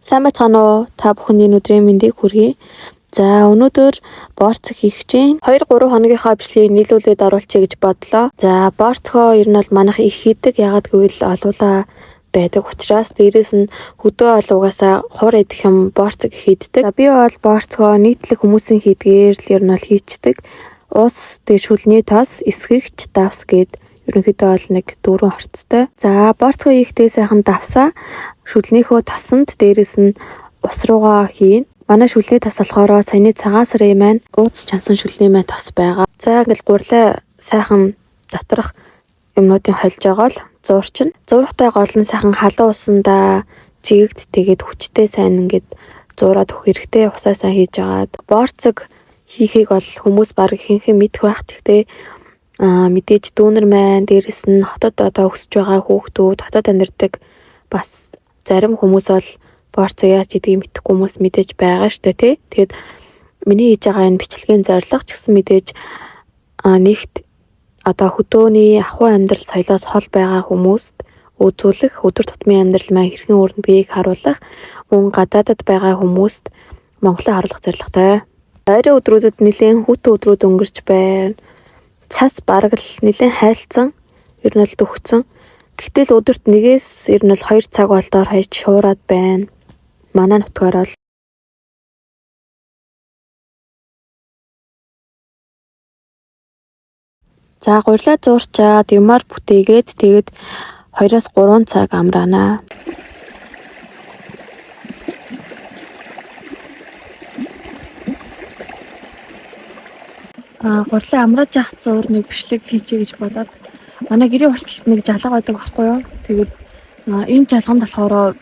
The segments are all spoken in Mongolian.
Сайн байцгаана уу? Та бүхэнд энэ өдрийн мэндийг хүргэе. За өнөөдөр борц хийх чинь 2-3 хоногийнхаа бичлэгийг нийлүүлээд оруулчихъя гэж бодлоо. За борцгоо ер нь бол манайх их хийдэг. Ягаад гэвэл олуулаа байдаг учраас дээрэс нь хөдөө олуугасаа хур идэх юм борцог хийддэг. За би бол борцгоо нийтлэг хүмүүсийн хийдгээр л ер нь бол хийчдэг. Ус, тэгээ шүлний тос, эсгэгч, давс гээд ерөнхийдөө бол нэг 4 орцтой. За борцгоо хийхдээ сайхан давсаа шүлнийхөө тосонд дээрэс нь ус руугаа хийн. Манай шүлний тос болохоор саяны цагаан сарын маань ууц чансан шүлний маань тос байгаа. За ингээл гурлаа сайхан доторх юмнуудын холж байгаа л зуурчин. Зуурхтай гол нь сайхан халуун усандаа жигэгд тэгээд хүчтэй сайн ингээд зуураад өгөх хэрэгтэй. Усаа сайн хийж агаад борцог хийхийг бол хүмүүс баг ихэнхэн мэдэх байх. Тэгтээ мэдээж дүүнер маань дээрэс нь хотод одоо өсөж байгаа хүүхдүүд хотод амьдардаг бас зарим хүмүүс бол борцоо яаж хийдгийг мэдэхгүй хүмүүс мэдээж байгаа штэ тий. Тэгээд миний хийж байгаа энэ бичлэгийн зорилго ч гэсэн мэдээж нэгт одоо хөдөөний ахуй амьдрал соёлоос хол байгаа хүмүүст үзүүлэх, өдөр тутмын амьдрал маань хэрхэн өрнөдгийг харуулах, мөн гадаадад байгаа хүмүүст Монголыг харуулах зорилготой. Ойрын өдрүүдэд нэлээд хүүтэн өдрүүд өнгөрч байна. Цас бараг л нэлээд хайлтсан, ер нь л дөхцөн. Гэтэл өдөрт нэгээс ер нь бол 2 цаг болдоор хаяж шуураад байна. Манай нутгаар бол за гурилаа зуурчаад юмар бүтээгээд тэгээд 2-3 цаг амраана. Гурилаа амрааж явах зуур нэг бичлэг хийчихье гэж бодоод манай гэрийн урталт нэг жалга байдаг байхгүй юу? Тэгээд энэ жалганд болохоор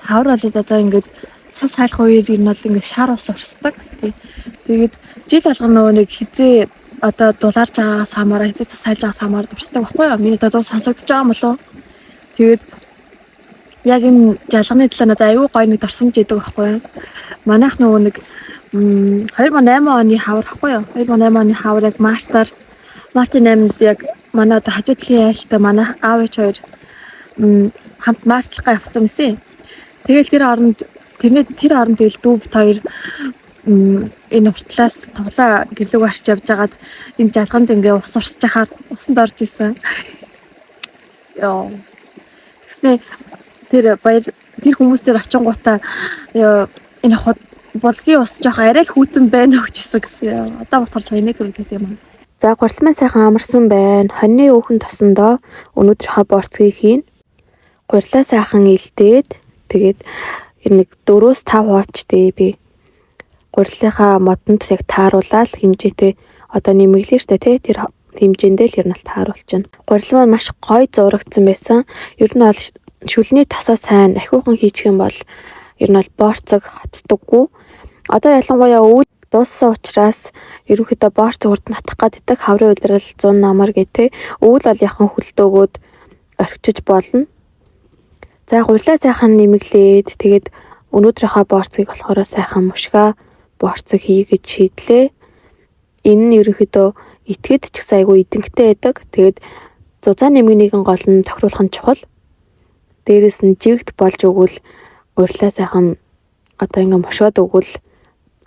хавар болоод одоо ингээд цас хайлах үеэр ер нь бол ингээд шар ус урсдаг. Тэгээд жил алган нөгөө нэг хизээ одоо дулаарж байгаагаас хамаараа хизээ цас хайлж байгаагаас хамаараа урсдаг байхгүй юу? Миний одоо сонсогдож байгаа юм болов? Тэгээд яг энэ жалганы талаа надад аюу гой нэг дурсамж идэг байхгүй юу? Манайх нөгөө нэг 2008 оны хавар байхгүй юу? 2008 оны хавар яг Мартин 8-нд яг манай одоо хажуу талын айлтай манай аав ээж хоёр хамт мартлахаа явцсан гэсэн. Тэгэл тэр оронд тэгэл дүү бит хоёр энэ уртлаас туглаа гэрлүүг харч явж байгаад энэ жалганд ингээ ус урсж хахаар усанд орж исэн. Яа. Тэснэ тэр хүмүүс тэр очингуудаа энэ болгийн ус жоох арай л хүйтэн байна гэжсэн гэсэн. Одоо бодохоор соёныг төрүүлдэг юм. За гурал маань сайхан амарсан байна. Хоньны өөхөн тосондоо өнөөдрийнхөө борцгийг хийн. Гурилаа сайхан илдээд тэгээд нэг 4-5 хуучтэй би гурилынхаа модонд яг тааруулаад хэмжээтэй одоо нэмэглээ штэ тий тэр хэмжээндээ л ер нь тааруулчихна. Гурил маань маш гоё зурагдсан байсан. Ер нь бол шүлний тосоо сайн ахиухан хийчих юм бол ер нь бол борцог хатдаггүй. Одоо ялангуяа өвөл дууссан учраас ерөнхийдөө борцог урд натах гаддаг хаврын улирал 100 намар гэдэг. Өвөл бол яхан хөлтөөгөөд орхичиж болно. За гурилаа сайхан нэмэглээд тэгээд өнөөдрийнхөө борцгийг болохоор сайхан мушгаа борцог хий гэж шийдлээ. Энэ нь ерөнхийдөө итгэд ч гэсэн айгүй идэнгтэй байдаг. Тэгээд зузаан нэмгэнийгэн гол нь тохируулах нь чухал. Дээрээс нь жигт болж өгвөл гурилаа сайхан одоо ингээ мушгаад өгвөл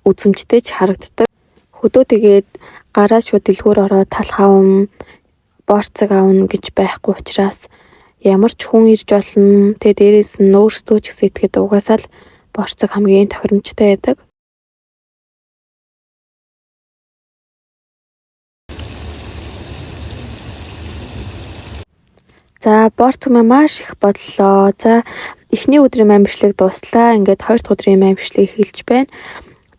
үзэмжтэй ч харагддаг. Хөдөө тэгээд гараа шууд дэлгүүр ороод талх авам борцог авна гэж байхгүй учраас ямар ч хүн ирж болно. Тэгээд дээрээс нь өөрсдөө ч гэсэн итгэхэд угаасаа л борцог хамгийн тохиромжтой байдаг. За борцог маш их бодлоо. За эхний өдрийн маань бичлэг дууслаа. Ингээд 2 дахь өдрийн маань бичлэг эхэлж байна.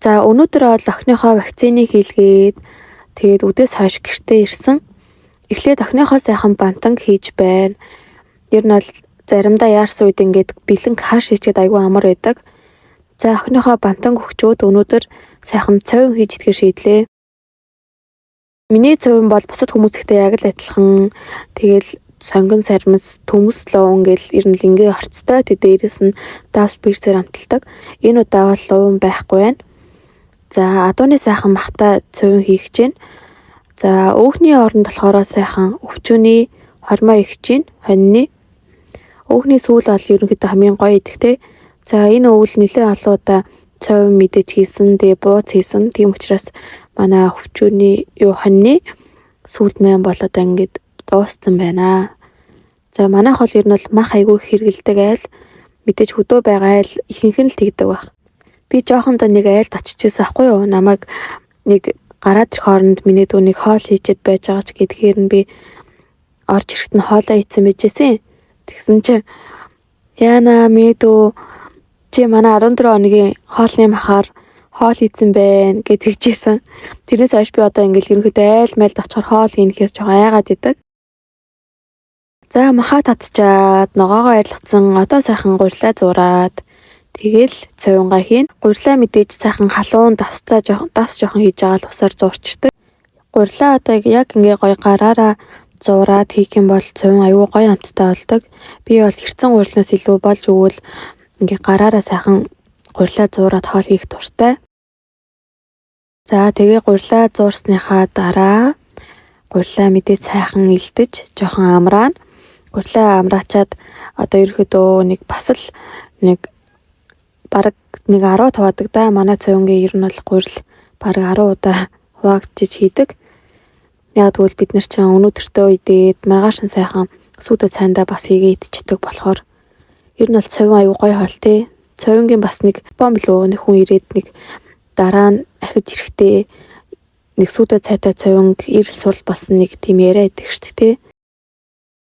За өнөөдөр бол охиныхоо вакциныг хийлгээд тэгээд үдээс хойш гэртээ ирсэн. Эхлээд охиныхоо сайхан бантанг хийж байна. Ер нь бол заримдаа яарсан үед ингээд бэлэнг хааш хийчихэд айгүй амар байдаг. За охиныхоо бантанг өгчөөд өнөөдөр сайхан цовин хийж идэхээр шийдлээ. Миний цовин бол бусад хүмүүстэй яг л адилхан. Тэгэл сонгон сармас төмөс луун гэл ер нь лингээ орцтой. Тэг дээрээс нь давс бирсээр амталдаг. Энэ удаа бол луун байхгүй байна. За адууны сайхан махта цовин хийх гэж байна. За өөхний оронд болохоор сайхан өвчөөний хормоо их чинь хоньны. Өөхний сүүл бол ерөнхийдөө хамгийн гоё идэхтэй. За энэ өвөл нэлээд олон удаа цовь мэдээж хийсэн, тэгээ бууз хийсэн. Тийм учраас манай өвчүүний хоньны сүлмэн болоод ингээд дууссан байна. За манайх бол ер нь бол мах айгүй хэргэлдэг айл мэдээж хөдөө байгаа айл ихэнх нь л тэгдэг байх. Би жоохондоо нэг айлд очижсэн аахгүй юу? Намайг нэг гараад ирэх хооронд миний дүү нэг хоол хийчихэд байж байгаа ч гэдгээр нь би орж ирэхэд нь хоолоо хийсэн байжсэн. Тэгсэн чинь яана миний дүү чи манай 14 хоногийн хоолны махаар хоол хийсэн байна гэж тэгжсэн. Тэрнээс хойш би одоо ингээл ерөнхийдөө айл майлд очихоор хоол хийнэхээс жоохон айгаад идэг. За махаа татчаад ногоогоо арилгацсан одоо сайхан гурилаа зураад тэгэл цовингаа хийн. Гурилаа мэдээж сайхан халуун давс жоохон хийж байгаа л усаар зурчдаг. Гурилаа одоо яг ингээ гоё гараараа зураад хийх юм бол цовин аюу гоё амттай болдог. Би бол хэрцэн гурилнаас илүү болж өгвөл ингээ гараараа сайхан гурилаа зураад хоол хийх дуртай. За тэгээ гурилаа зуурсныхаа дараа гурилаа мэдээ сайхан илдэж жоохон амраана. Гурилаа амраачаад одоо ерөөдөө нэг бас л нэг бараг нэг 10 хуваадаг да. Манай цовингийн ер нь бол гурил бараг 10 удаа хуваагдчих хийдэг. Яг тэгвэл бид нар ч өнөөдөртөө идээд маргааш нь сайхан сүйдэ цайндаа бас хийгээ идчихдэг болохоор ер нь бол цовин аюу гоё хоол те. Цовингийн бас нэг бом билүү нэг хүн ирээд нэг дараа нь ахиж ирэхдээ нэг сүйдэ цайтай цовинг ир сурал болсон нэг тийм яриа идэг шүү дээ те.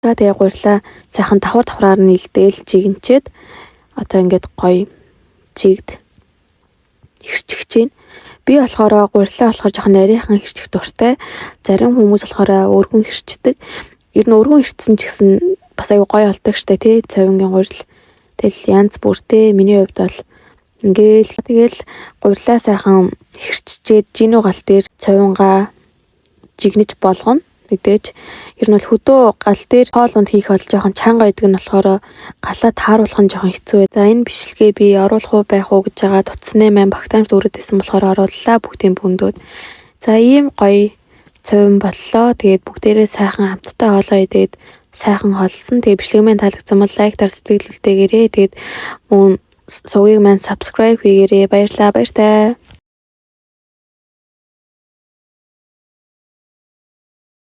За тэгээ гурилаа сайхан давхраар нь илдээл жигэнчээд одоо ингээд гоё жигд хэрчгэж байна. Би болохоор гурилаа болохоор жоохон нарийнхан хэрчгэх дуртай. Зарим хүмүүс болохоор өргөн хэрчдэг. Ер нь өргөн хэрчсэн ч гэсэн бас аюу гоё болдог штэ тий цовингийн гурил. Тэгэл янз бүртэй миний хувьд бол тэгэл гурилаа сайхан хэрччээд жинүү гал дээр цовингаа жигнэж болгоно. Мэдээж ер нь бол хөдөө гал дээр хоол унд хийх бол жоохон чанга байдаг нь болохоор галаа тааруулах нь жоохон хэцүү. За энэ бичлэгээ би оруулах уу байх уу гэж байгаа утасны маань багтаамж дүүрэтсэн болохоор орууллаа бүгдийн бүндүүд. За ийм гоё цовин боллоо. Тэгээд бүгдээрээ сайхан хамтдаа хоолоо идээд сайхан холсон. Тэгээд бичлэг маань таалагдсан бол лайктар сэтгэл хөдлөлтэйгээрээ тэгээд мөн сувгийг маань subscribe хийгээрэй. Баярлалаа баяртай.